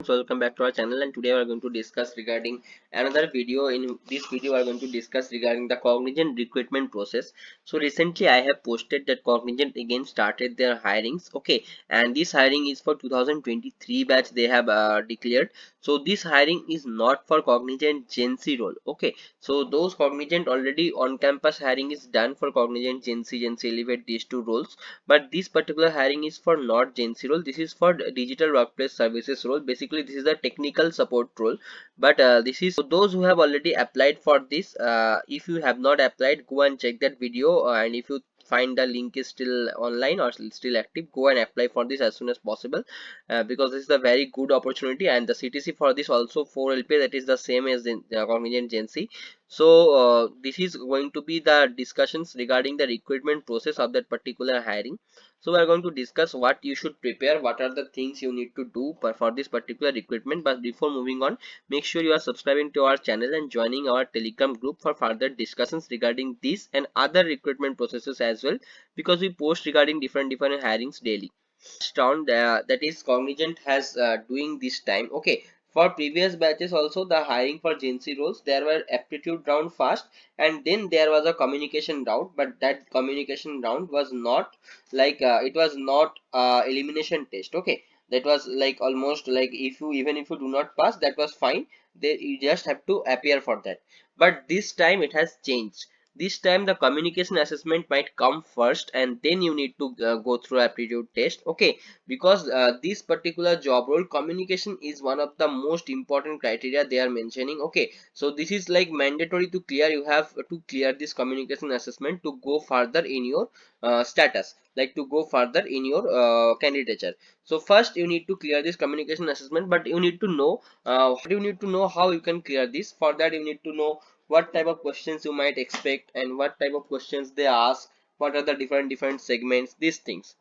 welcome back to our channel, and today we are going to discuss regarding another video. In this video we are going to discuss regarding the Cognizant recruitment process. So recently I have posted that Cognizant again started their hirings, okay, and this hiring is for 2023 batch they have declared. So this hiring is not for Cognizant Gen Z role, okay. So those Cognizant already on campus hiring is done for Cognizant Gen Z Elevate, these two roles, but this particular hiring is for not Gen Z role. This is for digital workplace services role. Basically this is a technical support role, but this is for those who have already applied for this. If you have not applied, go and check that video, and if you find the link is still online or still active, go and apply for this as soon as possible, because this is a very good opportunity, and the CTC for this also 4 LP, that is the same as in Cognizant Gen Z. So this is going to be the discussions regarding the recruitment process of that particular hiring. So we are going to discuss what you should prepare, what are the things you need to do for this particular recruitment. But before moving on, make sure you are subscribing to our channel and joining our Telegram group for further discussions regarding this and other recruitment processes as well, because we post regarding different hirings daily. Round that is Cognizant has doing this time, okay. For previous batches also, the hiring for Gen Z roles, there were aptitude round first, and then there was a communication round, but that communication round was not like it was not elimination test, okay. That was like almost like, if you even if you do not pass, that was fine, they you just have to appear for that. But this time it has changed. This time the communication assessment might come first, and then you need to go through aptitude test, okay. Because this particular job role, communication is one of the most important criteria they are mentioning, okay. So this is like mandatory to clear. You have to clear this communication assessment to go further in your status, like to go further in your candidature. So first you need to clear this communication assessment, but you need to know how you can clear this. For that you need to know what type of questions you might expect and what type of questions they ask, what are the different segments, these things.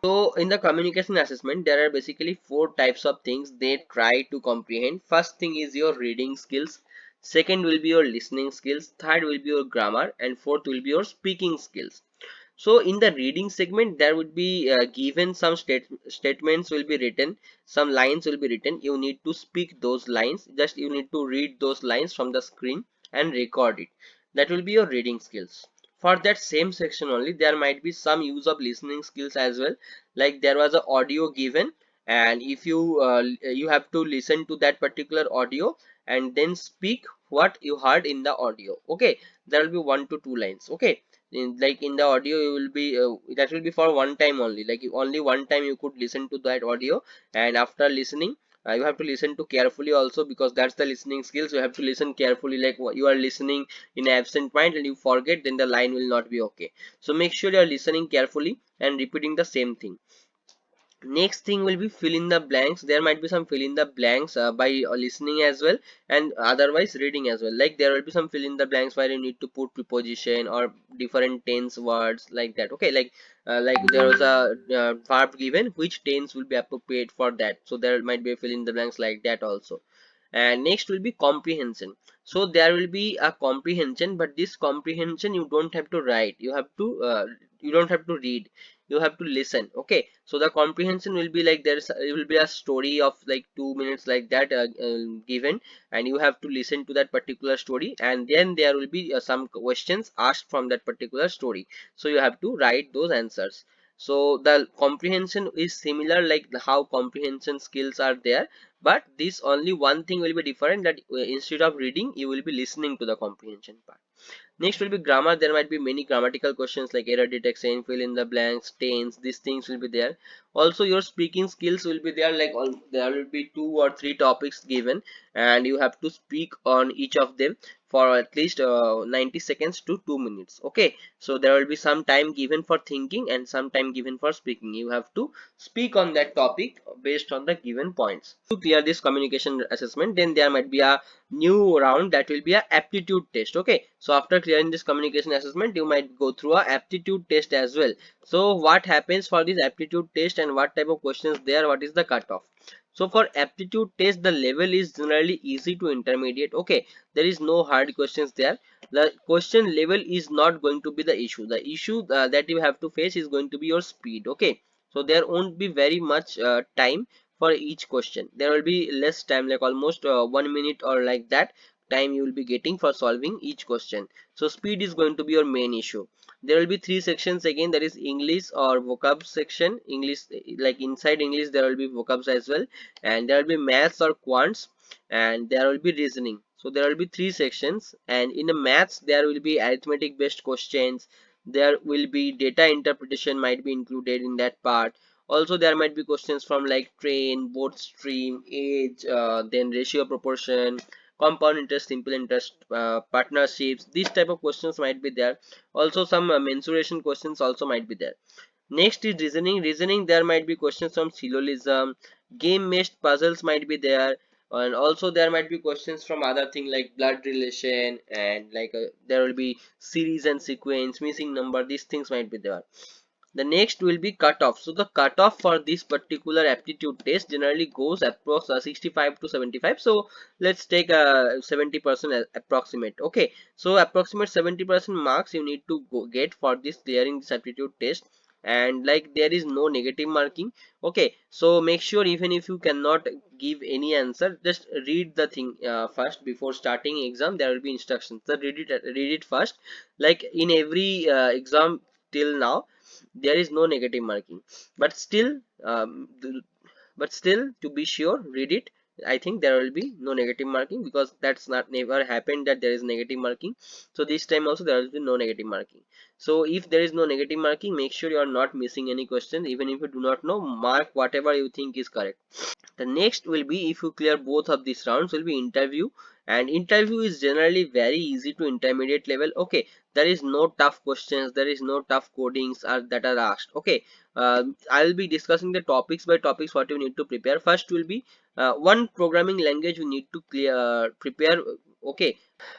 So in the communication assessment, there are basically 4 types of things they try to comprehend. First thing is your reading skills, second will be your listening skills, third will be your grammar, and fourth will be your speaking skills. So in the reading segment, there would be given some statements will be written, some lines will be written. You need to speak those lines. Just you need to read those lines from the screen and record it. That will be your reading skills. For that same section only, there might be some use of listening skills as well. Like there was an audio given, and if you have to listen to that particular audio and then speak what you heard in the audio. Okay, there will be 1 to 2 lines. Okay, like in the audio you will be that will be for one time only, like only one time you could listen to that audio, and after listening you have to listen to carefully also, because that's the listening skills. You have to listen carefully, like what you are listening in absent mind and you forget, then the line will not be okay. So make sure you are listening carefully and repeating the same thing. Next thing will be fill in the blanks. There might be some fill in the blanks by listening as well, and otherwise reading as well. Like there will be some fill in the blanks where you need to put preposition or different tense words, like that, okay. Like there was a verb given, which tense will be appropriate for that, so there might be a fill in the blanks like that also. And next will be comprehension. So there will be a comprehension, but this comprehension you don't have to write, you don't have to read, you have to listen, okay. So the comprehension will be like it will be a story of like 2 minutes, like that given, and you have to listen to that particular story, and then there will be some questions asked from that particular story, so you have to write those answers. So the comprehension is similar, like how comprehension skills are there, but this only one thing will be different, that instead of reading you will be listening to the comprehension part. Next will be grammar. There might be many grammatical questions like error detection, fill in the blanks, tense, these things will be there. Also your speaking skills will be there, like there will be 2 or 3 topics given, and you have to speak on each of them for at least 90 seconds to 2 minutes, okay. So there will be some time given for thinking and some time given for speaking. You have to speak on that topic based on the given points. To clear this communication assessment, then there might be a new round, that will be a aptitude test, okay. So after clearing this communication assessment, you might go through a aptitude test as well. So what happens for this aptitude test and what type of questions there, what is the cutoff? So for aptitude test, the level is generally easy to intermediate, okay. There is no hard questions there. The question level is not going to be the issue. The issue that you have to face is going to be your speed, okay. So there won't be very much time for each question. There will be less time, like almost 1 minute or like that time you will be getting for solving each question. So speed is going to be your main issue. There will be three sections again, that is English or vocab section. English, like inside English there will be vocabs as well, and there will be maths or quants, and there will be reasoning. So there will be three sections, and in the maths there will be arithmetic based questions, there will be data interpretation might be included in that part. Also there might be questions from like train, board stream, age, then ratio proportion, compound interest, simple interest, partnerships. These type of questions might be there. Also some mensuration questions also might be there. Next is reasoning. Reasoning, there might be questions from syllogism, game based puzzles might be there, and also there might be questions from other thing like blood relation, and like there will be series and sequence, missing number. These things might be there. The next will be cutoff. So the cutoff for this particular aptitude test generally goes approx 65 to 75. So let's take a 70% approximate. Okay, so approximate 70% marks you need to get for this clearing this aptitude test, and like there is no negative marking. Okay, so make sure even if you cannot give any answer, just read the thing first before starting exam. There will be instructions, so read it first. Like in every exam till now there is no negative marking, but still to be sure, read it. I think there will be no negative marking, because that's not never happened that there is negative marking. So this time also there will be no negative marking. So if there is no negative marking, make sure you are not missing any question. Even if you do not know, mark whatever you think is correct. The next will be, if you clear both of these rounds, will be interview, and interview is generally very easy to intermediate level. Okay, there is no tough questions, there is no tough codings that are asked. Okay, I'll be discussing the topics by topics what you need to prepare. First will be one programming language you need to prepare. Okay,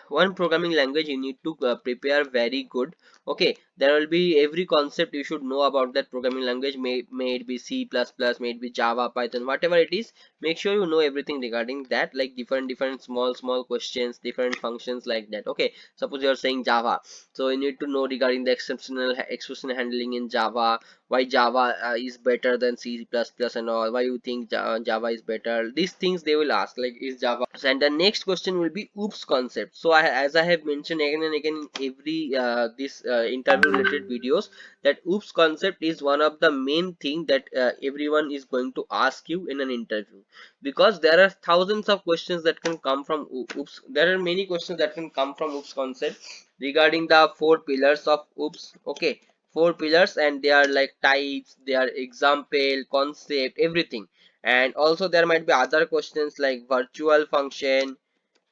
one programming language you need to prepare very good. Okay, there will be every concept you should know about that programming language. May it be C++, may it be Java, Python, whatever it is. Make sure you know everything regarding that, like different small questions, different functions like that. Okay, suppose you are saying Java, so you need to know regarding the exception handling in Java, why Java is better than C++ and all, why you think Java is better. These things they will ask, like is Java. And the next question will be oops concept. So as I have mentioned again and again in every this interview related videos, that oops concept is one of the main thing that everyone is going to ask you in an interview, because there are thousands of questions that can come from oops. There are many questions that can come from oops concept regarding the four pillars of oops. Okay, four pillars, and they are like types, they are example, concept, everything. And also there might be other questions like virtual function,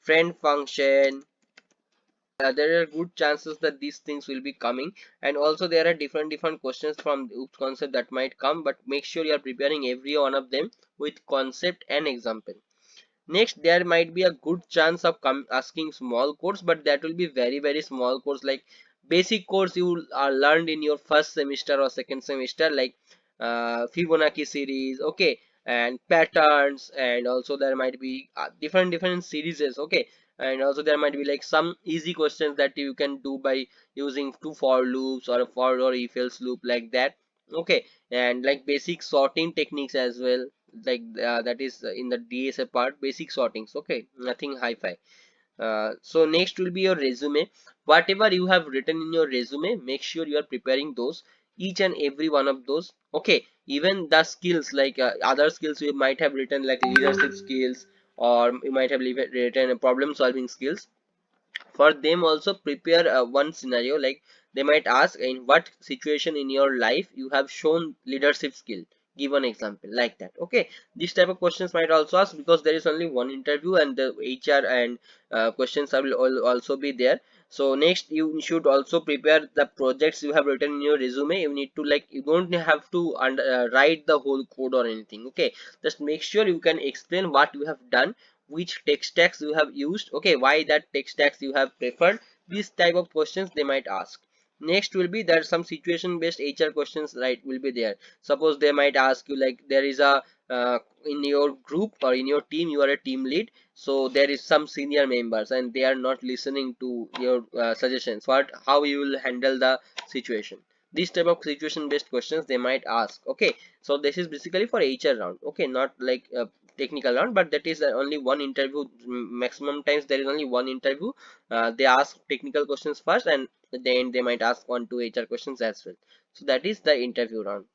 friend function. There are good chances that these things will be coming, and also there are different questions from the OOPS concept that might come, but make sure you are preparing every one of them with concept and example. Next, there might be a good chance of asking small course, but that will be very small course, like basic course you are learned in your first semester or second semester, like Fibonacci series, okay, and patterns, and also there might be different series, okay, and also there might be like some easy questions that you can do by using two for loops or a for or if else loop like that. Okay, and like basic sorting techniques as well, like that is in the DSA part, basic sortings. Okay, nothing hi-fi. So next will be your resume. Whatever you have written in your resume, make sure you are preparing those, each and every one of those. Okay, even the skills, like other skills you might have written, like leadership skills, or you might have written problem solving skills. For them also prepare one scenario, like they might ask in what situation in your life you have shown leadership skill, give an example like that. Okay, this type of questions might also ask, because there is only one interview and the HR and questions will also be there. So next, you should also prepare the projects you have written in your resume. You need to, like, you don't have to write the whole code or anything. Okay, just make sure you can explain what you have done, which tech stacks you have used, okay, why that tech stacks you have preferred. These type of questions they might ask. Next will be there some situation based HR questions, right, will be there. Suppose they might ask you, like there is a in your group or in your team, you are a team lead, so there is some senior members and they are not listening to your suggestions. What, how you will handle the situation? This type of situation based questions they might ask. Okay, so this is basically for HR round. Okay, not like a technical round, but that is only one interview. Maximum times there is only one interview. They ask technical questions first, and then they might ask 1 2 HR questions as well. So that is the interview round.